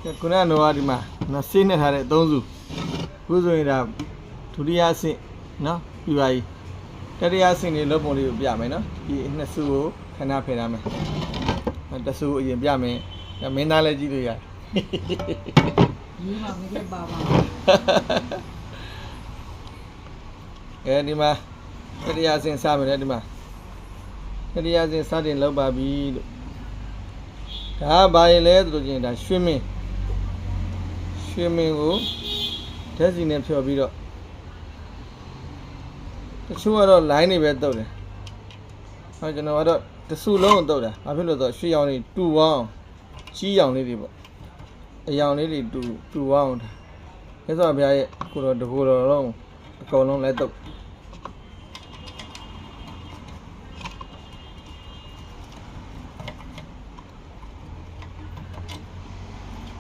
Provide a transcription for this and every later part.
ခုနကတော့ဒီမှာဆေးနဲ့ထားတဲ့အသုံးစုခုဆိုရင်ဒါဒုတိယအဆင့်နော်ပြီးပါပြီတတိယအဆင့်လေးလုပ်ပုံလေးကိုပြမယ်နော်ဒီနှစ်စုကိုခဏဖယ်ထားမယ်တဆူအရင်ပြမယ်မင်းသားလည်းကြည့်လို့ရတယ်ဒီမှာမကြပါပါဒီမှာတတိယအဆင့်စမယ်လေဒီမှာတတိယအဆင့်စတင်လုပ်ပါပြီလို့ဒါဘာရင်လဲဆိုလို့ချင်းဒါရွှေမင်းကိုဓာတ်စီနဲ့ဖြော်ပြီးတော့တချို့ကတော့ line တွေပဲတုတ်တယ်ကျွန်တော်ကတော့တဆူလုံးကိုတုတ်တာဘာဖြစ်လို့ဆိုတော့ရွှေရောင်တွေတူအောင်ကြီးရောင်လေးတွေပေါ့အရောင်လေးတွေတူအောင်ဒါမြတ်စွာဘုရားရဲ့ကိုတော်တကူတော်လုံးအကုန်လုံးလဲတုတ်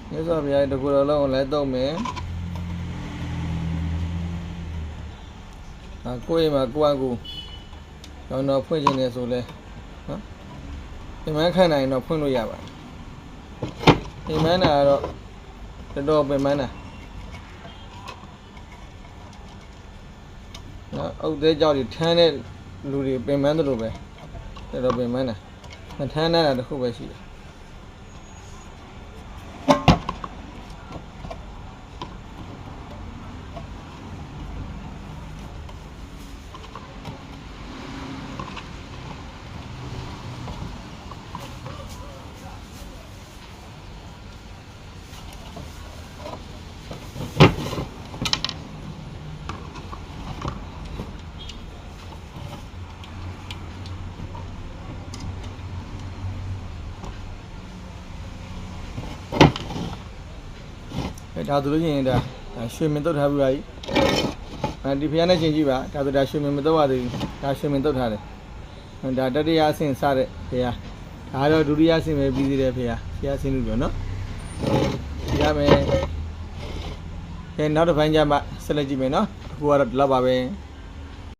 မြတ်စွာဘုရားရဲ့တကူတော်လုံးကိုလဲတုတ်မယ်ကိုယ့်အိမ်မှာကိုယ့်အကူကျောင်းတော်ဖွင့်ခြင်းနေဆိုလဲနော်အိမ်မခန့်နိုင်တော့ဖွင့်လို့ရပါတယ်အိမ်မန်းတာကတော့တော်ပင်မန်းတာနော်အုတ်သေးကြောက်တွေထမ်းတဲ့လူတွေပင်မန်းတယ်လို့ပဲတော်ပင်မန်းတာမထမ်းတာတခုပဲရှိတယ်ဒါဆိုလို့ရှိရင်ဒါရွှေမင်းတုတ်ထားပြီးပါပြီဒီဖျားနဲ့ချင်းကြည့်ပါဒါဆိုဒါရွှေမင်းမတုတ်ရသေးဘူးဒါရွှေမင်းတုတ်ထားတယ်ဒါတတိယအဆင့်စတဲ့ဖျားဒါတော့ဒုတိယအဆင့်ပဲပြီးသေးတယ်ဖျားအဆင့်လို့ပြောနော်ဒီရမယ်နောက်တစ်ပိုင်းကျမှဆက်လက်ကြည့်မယ်နော်အခုကတော့ဒီလောက်ပါပဲ